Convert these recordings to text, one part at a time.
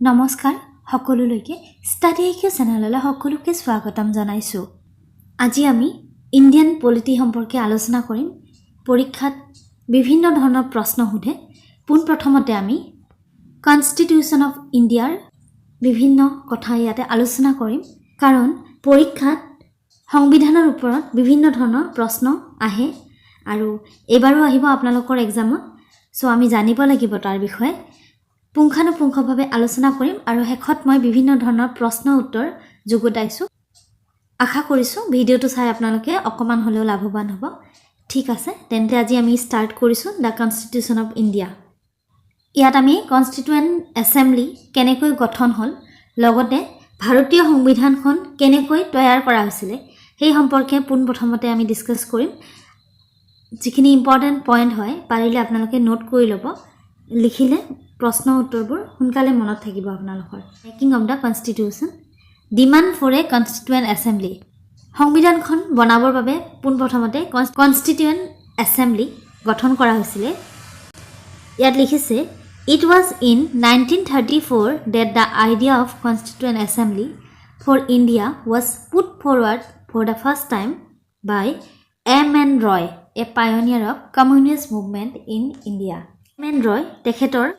নমস্কাৰ সকলোলৈকে study IQ চেনেললৈ সকলোকে স্বাগতম জনাইছোঁ। আজি আমি ইণ্ডিয়ান পলিটি সম্পৰ্কে আলোচনা কৰিম। পৰীক্ষাত বিভিন্ন ধৰণৰ প্ৰশ্ন সোধে। পোনপ্ৰথমতে আমি কনষ্টিটিউশ্যন অফ ইণ্ডিয়াৰ বিভিন্ন কথা ইয়াতে আলোচনা কৰিম, কাৰণ পৰীক্ষাত সংবিধানৰ ওপৰত বিভিন্ন ধৰণৰ প্ৰশ্ন আহে আৰু এবাৰো আহিব আপোনালোকৰ এক্সামত। চ' আমি জানিব লাগিব তাৰ বিষয়ে। পুংখানুপুংখভাৱে আলোচনা কৰিম আৰু শেষত মই বিভিন্ন ধৰণৰ প্ৰশ্ন উত্তৰ যুগুতাইছোঁ। আশা কৰিছোঁ ভিডিঅ'টো চাই আপোনালোকে অকণমান হ'লেও লাভৱান হ'ব। ঠিক আছে, তেন্তে আজি আমি ষ্টাৰ্ট কৰিছোঁ দ্য কনষ্টিটিউশ্যন অফ ইণ্ডিয়া। ইয়াত আমি কনষ্টিটুৱেণ্ট এছেম্বলি কেনেকৈ গঠন হ'ল, লগতে ভাৰতীয় সংবিধানখন কেনেকৈ তৈয়াৰ কৰা হৈছিলে সেই সম্পৰ্কে পোনপ্ৰথমতে আমি ডিছকাছ কৰিম। যিখিনি ইম্পৰ্টেণ্ট পইণ্ট হয় পাৰিলে আপোনালোকে নোট কৰি ল'ব, লিখিলে প্ৰশ্ন উত্তৰবোৰ সোনকালে মনত থাকিব আপোনালোকৰ। Making of the constitution, demand for a constituent assembly. সংবিধানখন বনাবৰ বাবে পোনপ্ৰথমতে কনষ্টিটুৱেণ্ট এছেম্বলি গঠন কৰা হৈছিলে। ইয়াত লিখিছে, it was in 1934 that the idea of constituent assembly for India was put forward for the first time by M.N. Roy, a pioneer of communist movement in India. M.N. Roy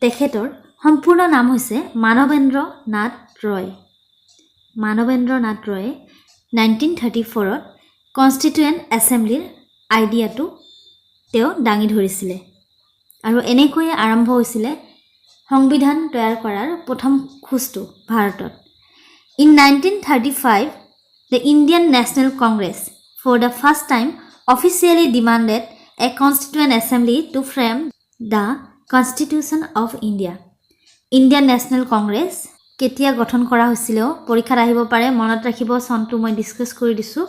তেখেতৰ সম্পূৰ্ণ নাম হৈছে মানৱেন্দ্ৰ নাথ ৰয়। মানৱেন্দ্ৰ নাথ ৰয়ে 1934ত কনষ্টিটুৱেণ্ট এছেম্বলিৰ আইডিয়াটো তেওঁ দাঙি ধৰিছিলে আৰু এনেকৈয়ে আৰম্ভ হৈছিলে সংবিধান তৈয়াৰ কৰাৰ প্ৰথম খোজটো ভাৰতত। In 1935 the Indian National Congress for the first time officially demanded a constituent assembly to frame the constitution of India. Indian National Congress কেতিয়া গঠন কৰা হৈছিলেও পৰীক্ষাত আহিব পাৰে, মনত ৰাখিব। চনটো মই ডিছকাছ কৰি দিছোঁ,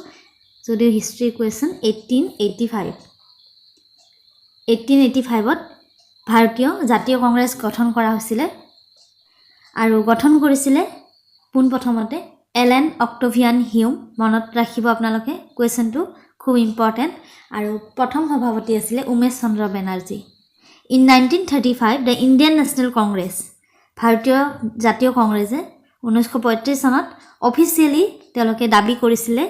যদিও হিষ্ট্ৰী কুৱেশ্যন 1885ত ভাৰতীয় জাতীয় কংগ্ৰেছ গঠন কৰা হৈছিলে আৰু গঠন কৰিছিলে পোনপ্ৰথমতে এলেন অক্টেভিয়ান হিউম। মনত ৰাখিব আপোনালোকে, কুৱেশ্যনটো খুব ইম্পৰ্টেণ্ট। আৰু প্ৰথম সভাপতি আছিলে Umesh Chandra Banerjee. In 1935 the Indian National Congress, ভাৰতীয় জাতীয় কংগ্ৰেছে 1935 চনত অফিচিয়েলি তেওঁলোকে দাবী কৰিছিলে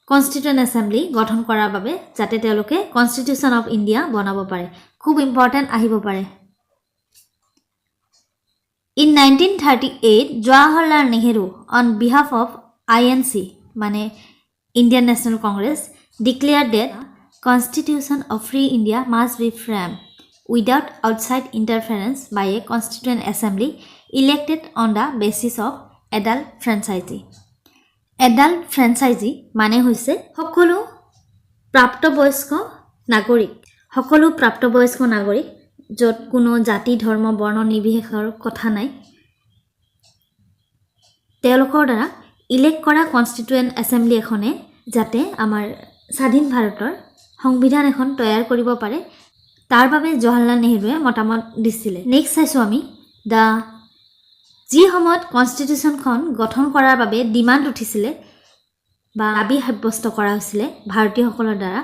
কনষ্টিটুৱেণ্ট এছেম্বলি গঠন কৰাৰ বাবে, যাতে তেওঁলোকে কনষ্টিটিউশ্যন অফ ইণ্ডিয়া বনাব পাৰে। খুব ইম্পৰ্টেণ্ট আহিব পাৰে। In 1938 Jawaharlal Nehru on behalf of INC মানে Indian National Congress declared that constitution of free India must be frame without outside interference by a constituent assembly elected on the basis of adult franchisee. Adult franchisee মানে হৈছে সকলো প্ৰাপ্তবয়স্ক নাগৰিক, য'ত কোনো জাতি ধৰ্ম বৰ্ণ নিৰ্বিশেষৰ কথা নাই, তেওঁলোকৰ দ্বাৰা ইলেক্ট কৰা কনষ্টিটুৱেণ্ট এছেম্বলি এখনে যাতে আমাৰ স্বাধীন ভাৰতৰ সংবিধান এখন তৈয়াৰ কৰিব পাৰে, তাৰ বাবে জৱাহৰলাল নেহেৰুৱে মতামত দিছিলে। নেক্সট চাইছোঁ আমি যি সময়ত কনষ্টিটিউশ্যনখন গঠন কৰাৰ বাবে ডিমাণ্ড উঠিছিলে বা দাবী সাব্যস্ত কৰা হৈছিলে ভাৰতীয়সকলৰ দ্বাৰা,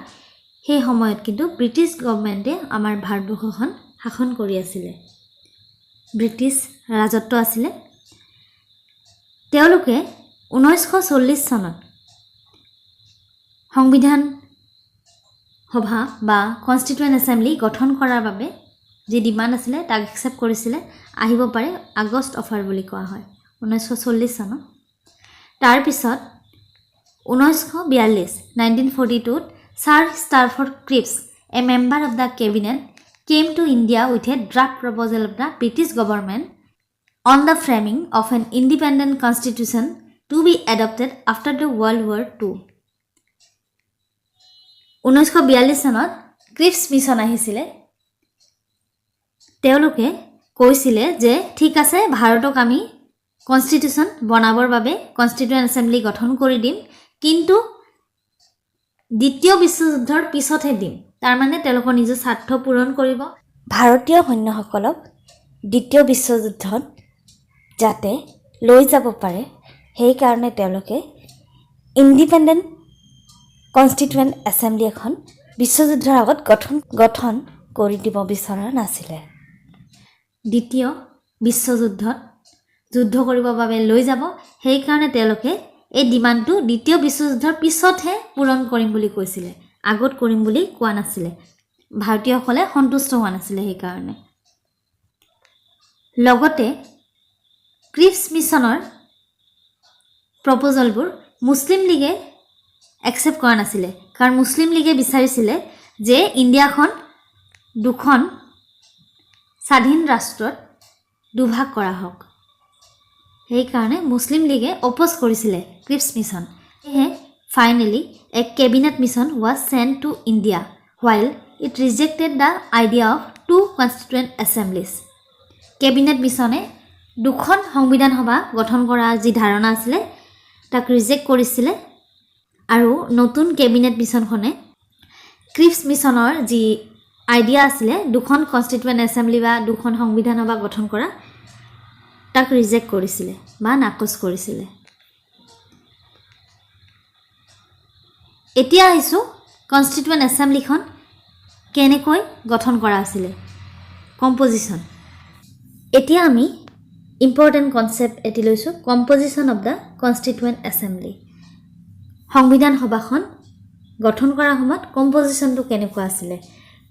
সেই সময়ত কিন্তু ব্ৰিটিছ গভৰ্ণমেণ্টে আমাৰ ভাৰতবৰ্ষখন শাসন কৰি আছিলে, ব্ৰিটিছ ৰাজত্ব আছিলে। তেওঁলোকে 1940 চনত সংবিধান সভা বা কনষ্টিটুৱেণ্ট এছেম্বলি গঠন কৰাৰ বাবে যি ডিমাণ্ড আছিলে তাক একচেপ্ট কৰিছিলে। আহিব পাৰে আগষ্ট অফাৰ বুলি কোৱা হয় 1940 চনত। তাৰপিছত 1942 sir Stafford Cripps, a member of the cabinet, came to India with a draft proposal of the British government on the framing of an independent constitution to be adopted after the world war II। 1942 চনত ক্ৰিপ্ছ mission আহিছিলে। তেওঁলোকে কৈছিলে যে ঠিক আছে, ভাৰতক আমি constitution বনাবৰ বাবে কনষ্টিটুৱেণ্ট এছেম্বলি গঠন কৰি দিম, কিন্তু দ্বিতীয় বিশ্বযুদ্ধৰ পিছতহে দিম। তাৰমানে তেওঁলোকৰ নিজৰ স্বাৰ্থ পূৰণ কৰিব, ভাৰতীয় সৈন্যসকলক দ্বিতীয় বিশ্বযুদ্ধত যাতে লৈ যাব পাৰে, সেইকাৰণে তেওঁলোকে ইণ্ডিপেণ্ডেণ্ট কনষ্টিটুৱেণ্ট এছেম্বলি এখন বিশ্বযুদ্ধৰ আগত গঠন কৰি দিব বিচৰা নাছিলে। দ্বিতীয় বিশ্বযুদ্ধত যুদ্ধ কৰিবৰ বাবে লৈ যাব সেইকাৰণে তেওঁলোকে এই ডিমাণ্ডটো দ্বিতীয় বিশ্বযুদ্ধৰ পিছতহে পূৰণ কৰিম বুলি কৈছিলে আগত কৰিম বুলি কোৱা নাছিলে ভাৰতীয়সকলে সন্তুষ্ট হোৱা নাছিলে সেইকাৰণে লগতে ক্ৰিপছ মিছনৰ প্ৰপ'জালবোৰ মুছলিম লীগে একচেপ্ট কৰা নাছিলে কাৰণ মুছলিম লীগে বিচাৰিছিলে যে ইণ্ডিয়াখন দুখন স্বাধীন ৰাষ্ট্ৰত দুভাগ কৰা হওক সেইকাৰণে মুছলিম লীগে অপ'জ কৰিছিলে ক্ৰিপছ মিছন সেয়ে finally a cabinet mission was sent to India while it rejected the idea of two constituent assemblies cabinet মিছনে দুখন সংবিধান সভা গঠন কৰা যি ধাৰণা আছিল তাক ৰিজেক্ট কৰিছিলে আৰু নতুন কেবিনেট মিছনখনে ক্ৰিপছ মিছনৰ যি আইডিয়া আছিল দুখন কনষ্টিটুৱেণ্ট এছেম্বলি বা দুখন সংবিধান সভা গঠন কৰা তাক ৰিজেক্ট কৰিছিলে বা নাকচ কৰিছিলে এতিয়া আহিছো কনষ্টিটুৱেণ্ট এছেম্বলিখন কেনেকৈ গঠন কৰা আছিল কম্পোজিশন এতিয়া আমি ইম্পৰ্টেন্ট কনসেপ্ট এটি লৈছো composition of the constituent assembly সংবিধান সভাখন গঠন কৰাৰ সময়ত কম্পোজিশনটো কেনেকুৱা আছিল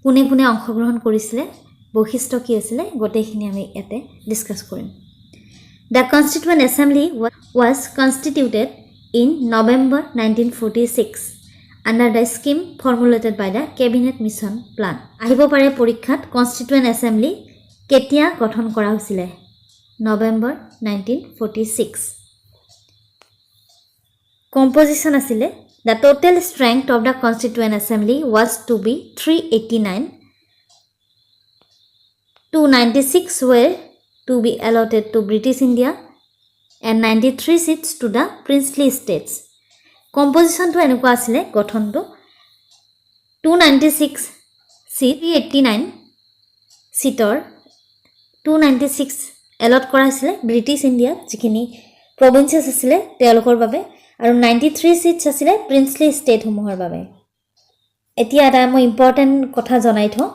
কোনে কোনে অংশগ্ৰহণ কৰিছিল বৈশিষ্ট্য কি আছিল গোটেইখিনি আমি ইয়াতে ডিসকাস কৰিম The Constituent Assembly was constituted in November 1946 under the scheme formulated by the Cabinet Mission Plan. আহিব পাৰে পৰীক্ষাত Constituent Assembly কেতিয়া গঠন কৰা হৈছিল November 1946 Composition আছিল The total strength of the Constituent Assembly was to be 389 296 were to be allotted to British India and 93 seats to the princely states. Composition to enukwa asile gothon to 296 seat 389 seator 296 allot kora asile British India jikhini provinces asile telokor babe aru 93 seats asile princely state homohor babe etia eta mo important kotha janai tho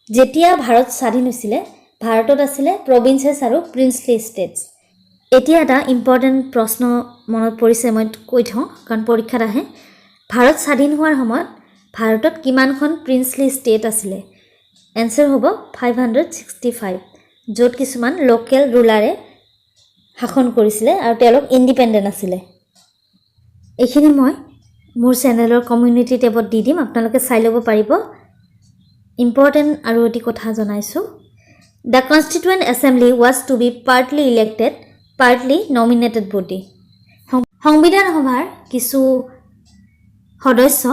jetia bharat স্বাধীন হৈছিল ভাৰতত আছিল প্ৰভিন্সেস আৰু princely ষ্টেটস এতিয়া এটা important প্ৰশ্ন মনত পৰিছে মই কৈ থওঁ কাৰণ পৰীক্ষাত আহে ভাৰত স্বাধীন হোৱাৰ সময়ত ভাৰতত কিমানখন প্ৰিন্সলি ষ্টেট আছিল এনসাৰ হ'ব 565 য'ত কিছুমান লোকেল ৰুলাৰে শাসন কৰিছিল আৰু তেওঁলোক ইন্ডিপেন্ডেন্ট আছিল এইখিনি মই মোৰ চেনেলৰ কমিউনিটি টেবত দি দিম আপোনালোকে চাই ল'ব পাৰিব ইম্পৰ্টেন্ট আৰু এটি কথা জনাইছো The Constituent Assembly was to be partly elected, partly nominated body. সংবিধান সভাৰ কিছু সদস্য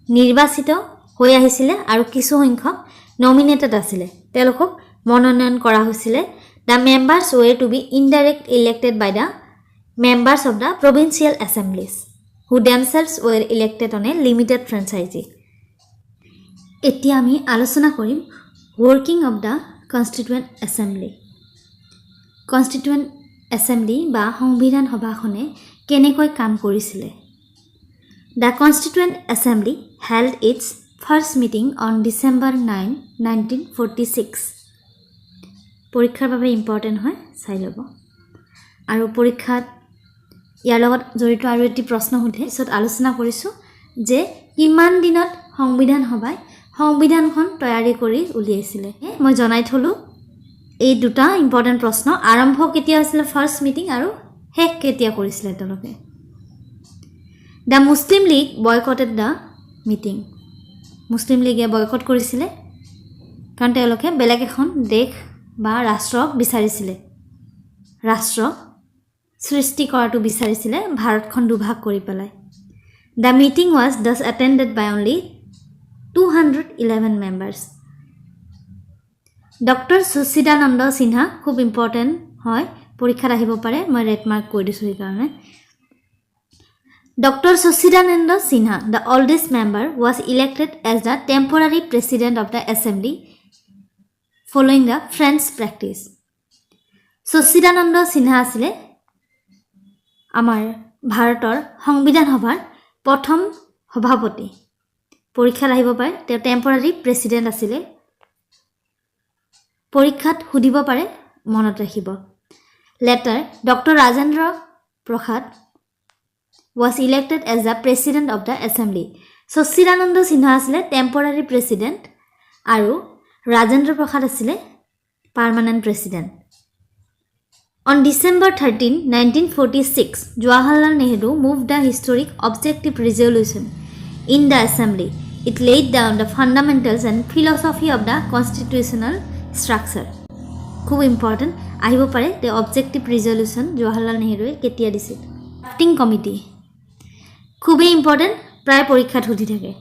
নিৰ্বাচিত হৈ আহিছিল আৰু কিছু সংখ্যক নমিনেটেড আছিল তেওঁলোকক মনোনয়ন কৰা হৈছিল The members were to be indirect elected by the members of the provincial assemblies who themselves were elected on a limited franchise. এতিয়া আমি আলোচনা কৰিম working of the Constituent Assembly. Constituent Assembly বা সংবিধান সভাখনে কেনেকৈ কাম কৰিছিল The Constituent Assembly held its first meeting on December 9, 1946. পৰীক্ষাৰ বাবে ইম্পৰ্টেন্ট হয় চাই ল'ব আৰু পৰীক্ষাত ইয়াৰ লগত জড়িত আৰু এটি প্ৰশ্ন সোধে পিছত আলোচনা কৰিছো যে কিমান দিনত সংবিধান সভাই সংবিধানখন তৈয়াৰী কৰি উলিয়াইছিল মই জনাই থলো এই দুটা ইম্পৰ্টেন্ট প্ৰশ্ন আৰম্ভ কেতিয়া হৈছিল ফাৰ্স্ট মিটিং আৰু শেষ কেতিয়া কৰিছিল তেওঁলোকে The Muslim League boycotted the meeting. মুছলিম লীগে বয়কট কৰিছিল কাৰণ তেওঁলোকে বেলেগ এখন দেশ বা ৰাষ্ট্ৰক বিচাৰিছিল ৰাষ্ট্ৰ সৃষ্টি কৰাটো বিচাৰিছিল ভাৰতখন দুভাগ কৰি পেলাই The meeting was thus attended by only 211 members. Dr. Suchidananda Sinha খুব ইম্পৰ্টেন্ট হয় পৰীক্ষাত আহিব পাৰে মই ৰেড মাৰ্ক কৈ দিছো এই কাৰণে Dr. Suchidananda Sinha, the oldest member, was elected as the temporary president of the assembly following the French practice. Suchidananda Sinha আছিল আমাৰ ভাৰতৰ সংবিধান সভাৰ প্ৰথম সভাপতি পৰীক্ষাত আহিব পাৰে তেওঁ টেম্পৰাৰী প্ৰেসিডেন্ট আছিল পৰীক্ষাত সুধিব পাৰে মনত ৰাখিব Later, Dr. Rajendra Prasad was elected as the president of the assembly. Sachidananda Sinha asile temporary president aru Rajendra Prasad asile permanent president. On December 13, 1946, Jawaharlal Nehru moved the historic objective resolution in the assembly. It laid down the fundamentals and philosophy of the constitutional structure. খুব important আহিব পাৰে the objective resolution Jawaharlal Nehruৱে কেতিয়া দিছিল drafting committee খুবেই important প্ৰায় পৰীক্ষাত সুধি থাকে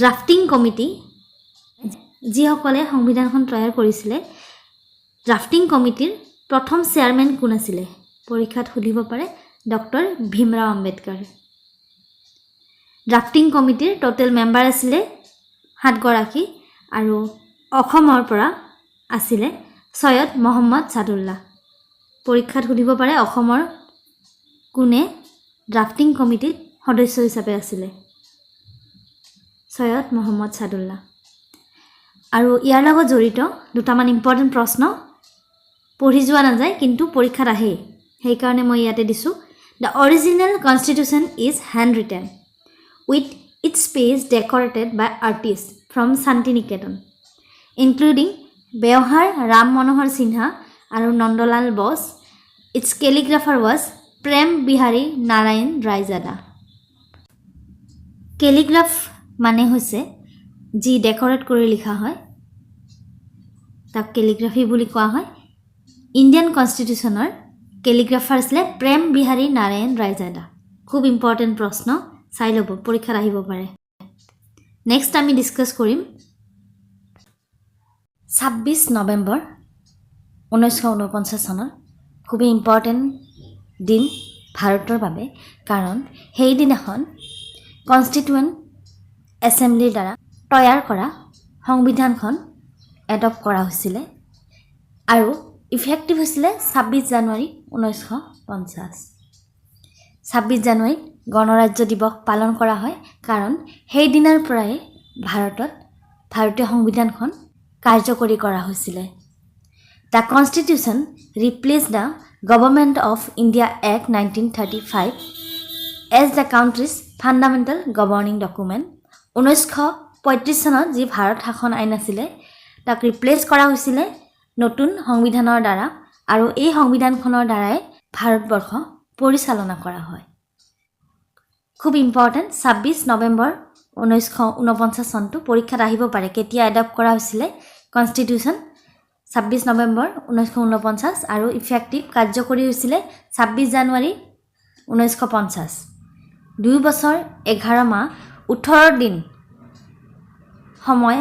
ড্ৰাফটিং কমিটি যিসকলে সংবিধানখন তৈয়াৰ কৰিছিলে ড্ৰাফটিং কমিটিৰ প্ৰথম চেয়াৰমেন কোন আছিল পৰীক্ষাত সুধিব পাৰে ডক্টৰ ভীমৰাও আম্বেদকাৰ ড্ৰাফটিং কমিটিৰ টোটেল মেম্বাৰ আছিল 7 গৰাকী আৰু অসমৰ পৰা আছিল সৈয়দ মোহাম্মদ সাদুল্লাহ পৰীক্ষাত সুধিব পাৰে অসমৰ কোনে ড্ৰাফটিং কমিটিৰ সদস্য হিচাপে আছিল সৈয়দ মোহাম্মদ সাদুল্লাহ আৰু ইয়াৰ লগত জড়িত দুটামান ইম্পৰ্টেণ্ট প্ৰশ্ন পঢ়ি যোৱা নাযায় কিন্তু পৰীক্ষাত আহে সেই কাৰণে মই ইয়াতে দিছো The original constitution is handwritten with its page decorated by artists from Santiniketan including Beohar Ram Manohar Sinha and Nandalal Bose. Its calligrapher was Prem Bihari Narayan Raizada. Calligraph মানে হৈছে যি ডেকোৰেট কৰি লিখা হয় তাক ক্যালিগ্ৰাফি বুলি কোৱা হয় ইন্ডিয়ান কনস্টিটিউশনৰ ক্যালিগ্ৰাফাৰ আছিল প্ৰেম বিহাৰী নাৰায়ণ ৰায়জাদা খুব ইম্পৰ্টেন্ট প্ৰশ্ন চাই লব পৰীক্ষাত আহিব পাৰে নেক্সট আমি ডিসকাস কৰিম 26 নৱেম্বৰ 1949 চনৰ খুব ইম্পৰ্টেন্ট দিন ভাৰতৰ বাবে কাৰণ সেই দিনাখন কনস্টিটিউয়েন্ট এসেম্বলিৰ দ্বাৰা তৈয়াৰ কৰা সংবিধানখন এডপ্ট কৰা হৈছিল আৰু ইফেক্টিভ হৈছিল 26 জানুৱাৰী 1950 26 জানুৱাৰীত গণৰাজ্য দিৱস পালন কৰা হয় কাৰণ সেই দিনৰ পৰাই ভাৰতত ভাৰতীয় সংবিধানখন কাৰ্যকৰী কৰা হৈছিল The Constitution replaced the Government of India Act 1935 as the country's fundamental governing document 1935 চনত যি ভাৰত শাসন আইন আছিল তাক ৰিপ্লেস কৰা হৈছিল নতুন সংবিধানৰ দ্বাৰা আৰু এই সংবিধানখনৰ দ্বাৰাই ভাৰতবৰ্ষ পৰিচালনা কৰা হয় খুব ইম্পৰ্টেন্ট 26 নৱেম্বৰ 1949 চনটো পৰীক্ষাত আহিব পাৰে কেতিয়া এডপ্ট কৰা হৈছিল কনস্টিটিউশন 26 নৱেম্বৰ 1949 আৰু ইফেক্টিভ কাৰ্যকৰী হৈছিল 26 জানুৱাৰী 1950 2 বছৰ 11 মাহ 18 দিন সময়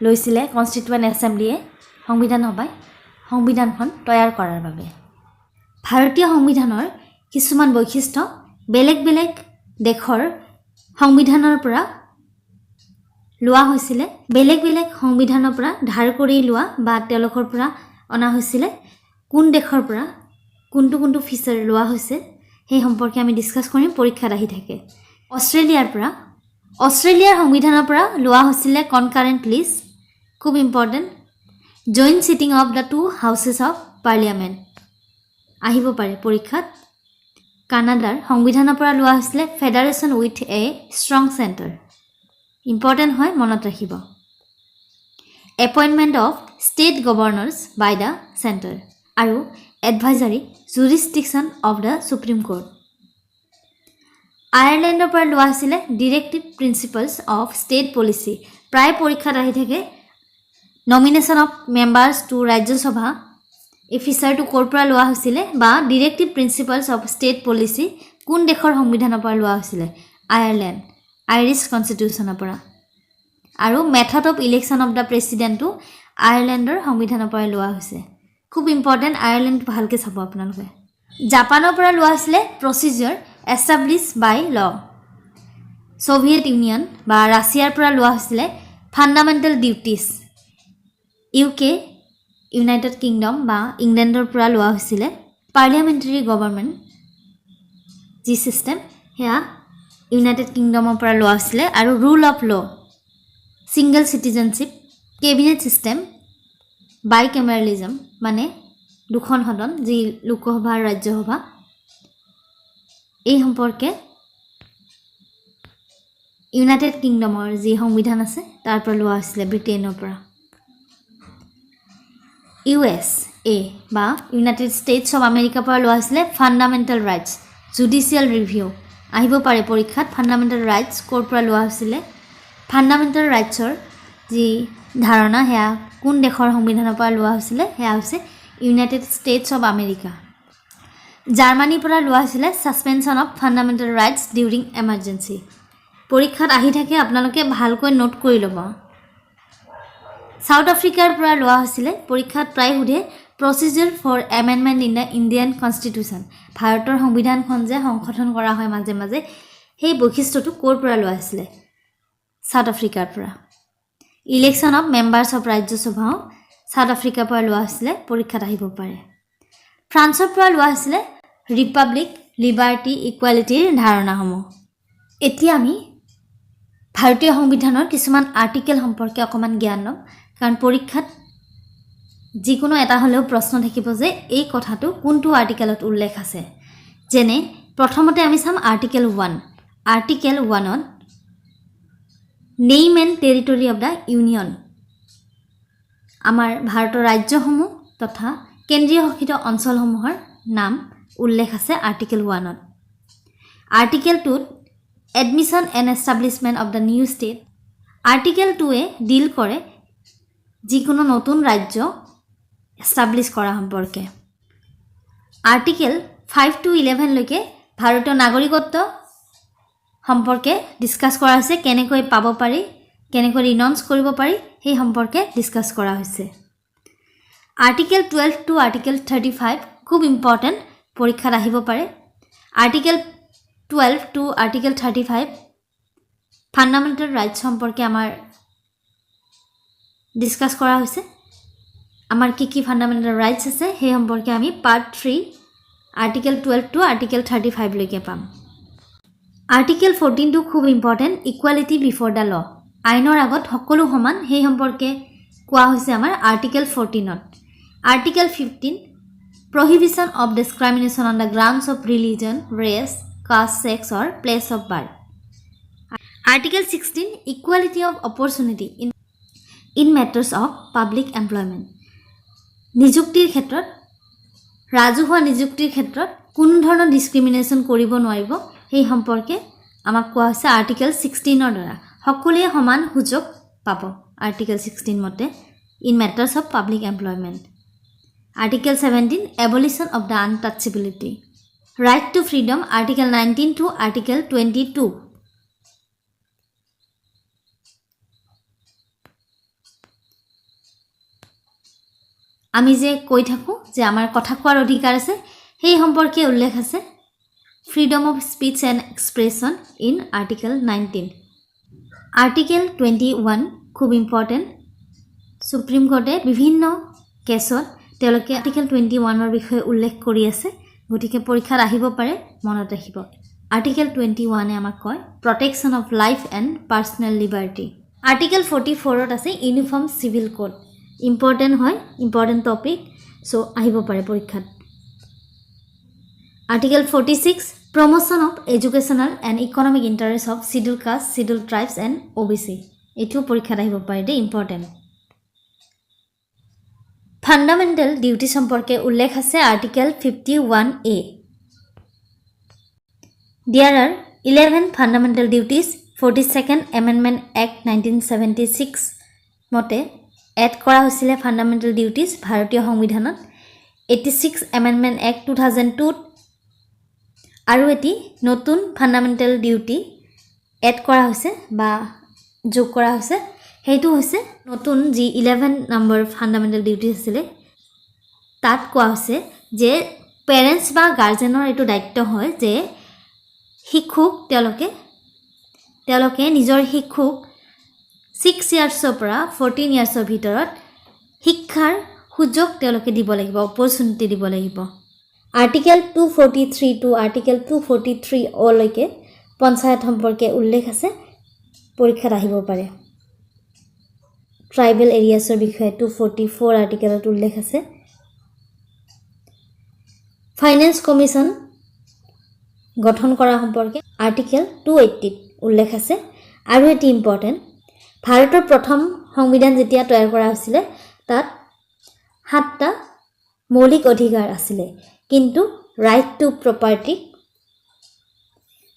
লৈছিল কনস্টিটিউয়েন্ট এসেম্বলিয়ে সংবিধান সভাই সংবিধানখন তৈয়াৰ কৰাৰ বাবে ভাৰতীয় সংবিধানৰ কিছুমান বৈশিষ্ট্য বেলেগ বেলেগ দেশৰ সংবিধানৰ পৰা লোৱা হৈছিল বেলেগ বেলেগ সংবিধানৰ পৰা ধাৰ কৰি লোৱা বা তেওঁলোকৰ পৰা অনা হৈছিল কোন দেশৰ পৰা কোনটো ফিচাৰ লোৱা হৈছে সেই সম্পৰ্কে আমি ডিসকাস কৰিম পৰীক্ষাত আহি থাকে অষ্ট্ৰেলিয়াৰ সংবিধানৰ পৰা লোৱা হৈছিল কনকাৰেন্ট লিষ্ট খুব important joint sitting of the two houses of parliament আহিব পাৰে পৰীক্ষাত কানাডাৰ সংবিধানৰ পৰা লোৱা হৈছিল federation with a strong centre important হয় মনত ৰাখিব appointment of state governors by the centre আৰু advisory jurisdiction of the supreme court আয়াৰলেণ্ডৰ পৰা লোৱা হৈছিল directive principles of state policy প্ৰায় পৰীক্ষাত আহি থাকে nomination of members to Rajya Sabha এই ফিচাৰটো ক'ৰ পৰা লোৱা হৈছিল বা ডিৰেক্টিভ প্ৰিন্সিপলছ অফ ষ্টেট পলিচি কোন দেশৰ সংবিধানৰ পৰা লোৱা হৈছিল আয়াৰলেণ্ড আইৰিছ কনস্টিটিউশনৰ পৰা আৰু method of election of the প্ৰেচিডেণ্টটো আয়াৰলেণ্ডৰ সংবিধানৰ পৰা লোৱা হৈছে খুব ইম্পৰ্টেন্ট আয়াৰলেণ্ড ভালকৈ চাব আপোনালোকে জাপানৰ পৰা লোৱা হৈছিল procedure establish by law Soviet union বা ৰাছিয়াৰ পৰা লোৱা হৈছিল fundamental duties UK United Kingdom বা ইংলেণ্ডৰ পৰা লোৱা হৈছিল পাৰ্লিয়ামেণ্টাৰী গভৰ্ণমেণ্ট যি সিস্টেম হেয়া ইউনাইটেড কিংডমৰ পৰা লোৱা হৈছিল আৰু rule of law single citizenship cabinet system bicameralism মানে দুখন সদন যি লোকসভা আৰু ৰাজ্যসভা এই সম্পৰ্কে ইউনাইটেড কিংডমৰ যি সংবিধান আছে তাৰ পৰা লোৱা হৈছিলে ব্ৰিটেইনৰ পৰা USA বা ইউনাইটেড ষ্টেটছ অফ আমেৰিকাৰ পৰা লোৱা হৈছিলে ফাণ্ডামেণ্টেল ৰাইটছ জুডিচিয়েল ৰিভিউ আহিব পাৰে পৰীক্ষাত ফাণ্ডামেণ্টেল ৰাইটছ ক'ৰ পৰা লোৱা হৈছিলে ফাণ্ডামেণ্টেল ৰাইটছৰ যি ধাৰণা সেয়া কোন দেশৰ সংবিধানৰ পৰা লোৱা হৈছিলে সেয়া হৈছে ইউনাইটেড ষ্টেটছ অফ আমেৰিকা জাৰ্মানীৰ পৰা লোৱা হৈছিলে suspension of fundamental rights during emergency পৰীক্ষাত আহি থাকে আপোনালোকে ভালকৈ নোট কৰি ল'ব সাউথ আফ্ৰিকাৰ পৰা লোৱা হৈছিলে পৰীক্ষাত প্ৰায় সোধে procedure for amendment in the Indian constitution ভাৰতৰ সংবিধানখন যে সংশোধন কৰা হয় মাজে মাজে সেই বৈশিষ্ট্যটো ক'ৰ পৰা লোৱা হৈছিলে সাউথ আফ্ৰিকাৰ পৰা ইলেকশ্যন অফ মেম্বাৰ্ছ অফ ৰাজ্যসভাও সাউথ আফ্ৰিকাৰ পৰা লোৱা হৈছিলে পৰীক্ষাত আহিব পাৰে ফ্ৰান্সৰ পৰা লোৱা হৈছিলে ৰিপাব্লিক লিবাৰ্টি ইকুৱেলিটিৰ ধাৰণাসমূহ এতিয়া আমি ভাৰতীয় সংবিধানৰ কিছুমান আৰ্টিকেল সম্পৰ্কে অকণমান জ্ঞান ল'ম কাৰণ পৰীক্ষাত যিকোনো এটা হ'লেও প্ৰশ্ন থাকিব যে এই কথাটো কোনটো আৰ্টিকেলত উল্লেখ আছে যেনে প্ৰথমতে আমি চাম আৰ্টিকেল 1 আৰ্টিকেল 1ত name and territory of the union আমাৰ ভাৰতৰ ৰাজ্যসমূহ তথা কেন্দ্ৰীয় শাসিত অঞ্চলসমূহৰ নাম উল্লেখ আছে আৰ্টিকেল 1ত আৰ্টিকেল 2ত admission and establishment of the new state article 2এ ডিল কৰে যিকোনো নতুন ৰাজ্য এষ্টাব্লিছ কৰা সম্পৰ্কে আৰ্টিকেল 5 to 11 লৈকে ভাৰতীয় নাগৰিকত্ব সম্পৰ্কে ডিছকাছ কৰা হৈছে কেনেকৈ পাব পাৰি কেনেকৈ ৰিনাউন্স কৰিব পাৰি সেই সম্পৰ্কে ডিছকাছ কৰা হৈছে আৰ্টিকেল 12 to আৰ্টিকেল 35 খুব ইম্পৰ্টেণ্ট পৰীক্ষাত আহিব পাৰে article 12 to article 35 fundamental rights সম্পৰ্কে আমাৰ ডিছকাছ কৰা হৈছে আমাৰ কি ফাণ্ডামেণ্টেল ৰাইটছ আছে সেই সম্পৰ্কে আমি পাৰ্ট 3 আৰ্টিকেল 12 to আৰ্টিকেল 35 লৈকে পাম আৰ্টিকেল 14 টো খুব important equality before the law আইনৰ আগত সকলো সমান সেই সম্পৰ্কে কোৱা হৈছে আমাৰ article 14ত article 15 prohibition of discrimination on the grounds of religion race caste sex or place of birth article 16 equality of opportunity in matters of public employment নিযুক্তিৰ ক্ষেত্ৰত ৰাজহুৱা নিযুক্তিৰ ক্ষেত্ৰত কোনো ধৰণৰ ডিসক্ৰিমিনেশ্যন কৰিব নোৱাৰিব এই সম্পৰ্কে আমাক কোৱা হৈছে আৰ্টিকেল 16ৰ দ্বাৰা সকলোৱে সমান সুযোগ পাব আৰ্টিকেল 16 মতে in matters of public employment article 17 abolition of the untouchability right to freedom article 19 to article 22 আমি যে কৈ থাকো যে আমাৰ কথা কোৱাৰ অধিকাৰ আছে সেই সম্পৰ্কে উল্লেখ আছে freedom of speech and expression in article 19 article 21 খুব ইম্পৰ্টেণ্ট সুপ্ৰিম কোৰ্টে বিভিন্ন কেছত তেওঁলোকে আৰ্টিকেল 21ৰ বিষয়ে উল্লেখ কৰি আছে গতিকে পৰীক্ষাত আহিব পাৰে মনত ৰাখিব আৰ্টিকেল 21এ আমাক কয় protection of life and personal liberty article 44ত আছে ইউনিফৰ্ম চিভিল কোড ইম্পৰ্টেণ্ট হয় ইম্পৰ্টেণ্ট টপিক সো আহিব পাৰে পৰীক্ষাত article 46 promotion of educational and economic interest of scheduled caste scheduled tribes and OBC এইটো পৰীক্ষাত আহিব পাৰে দেই ইম্পৰ্টেণ্ট ফাণ্ডামেণ্টেল ডিউটি সম্পৰ্কে উল্লেখ আছে article 51A There are 11 fundamental duties 42nd Amendment Act 1976 মতে এড কৰা হৈছিলে ফাণ্ডামেণ্টেল ডিউটিজ ভাৰতীয় সংবিধানত 86 Amendment Act 2002 আৰু এটি নতুন ফাণ্ডামেণ্টেল ডিউটি এড কৰা হৈছে বা যোগ কৰা হৈছে সেইটো হৈছে নতুন যি 11 নম্বৰ ফাণ্ডামেণ্টেল ডিউটি আছিল তাত কোৱা হৈছে যে পেৰেণ্টছ বা গাৰ্জেনৰ এইটো দায়িত্ব হয় যে শিক্ষক তেওঁলোকে নিজৰ শিক্ষক 6 ইয়াৰ্ছৰ পৰা 14 ইয়াৰ্ছৰ ভিতৰত শিক্ষাৰ সুযোগ তেওঁলোকে দিব লাগিব অপৰচুনিটি দিব লাগিব আৰ্টিকেল 243 টু আৰ্টিকেল 243 অলৈকে পঞ্চায়ত সম্পৰ্কে উল্লেখ আছে পৰীক্ষাত আহিব পাৰে ট্ৰাইবেল এৰিয়াছৰ বিষয়ে 244 আৰ্টিকেলত উল্লেখ আছে ফাইনেন্স কমিশ্যন গঠন কৰা সম্পৰ্কে আৰ্টিকেল 280 উল্লেখ আছে। আৰু এটি ইম্পৰ্টেণ্ট, ভাৰতৰ প্ৰথম সংবিধান যেতিয়া তৈয়াৰ কৰা হৈছিলে তাত 7টা মৌলিক অধিকাৰ আছিলে, কিন্তু ৰাইট টু প্ৰপাৰ্টি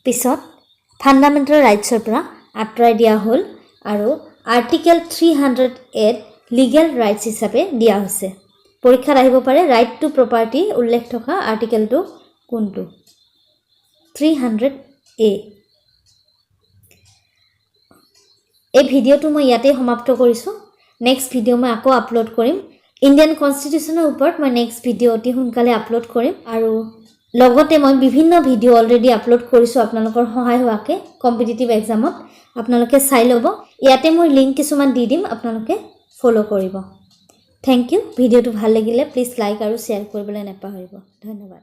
পিছত ফাণ্ডামেণ্টেল ৰাইটছৰ পৰা আঁতৰাই দিয়া হ'ল আৰু আৰ্টিকেল 308 লিগেল ৰাইটছ হিচাপে দিয়া হৈছে। পৰীক্ষাত আহিব পাৰে ৰাইট টু প্ৰপাৰ্টি উল্লেখ থকা আৰ্টিকেলটো কোনটো? 300A। এই ভিডিঅ'টো মই ইয়াতে সমাপ্ত কৰিছোঁ। নেক্সট ভিডিঅ' মই আকৌ আপলোড কৰিম। ইণ্ডিয়ান কনষ্টিটিউশ্যনৰ ওপৰত মই নেক্সট ভিডিঅ' অতি সোনকালে আপলোড কৰিম আৰু লগতে মই বিভিন্ন ভিডিঅ' অলৰেডি আপলোড কৰিছোঁ আপোনালোকৰ সহায় হোৱাকৈ কম্পিটিটিভ এক্সামত। আপোনালোকে চাই ল'ব। ইয়াতে মই লিংক কিছুমান দি দিম, আপোনালোকে ফ'ল' কৰিব। Thank you. ভিডিঅ'টো ভাল লাগিলে প্লিজ লাইক আৰু শ্বেয়াৰ কৰিবলৈ নাপাহৰিব। ধন্যবাদ।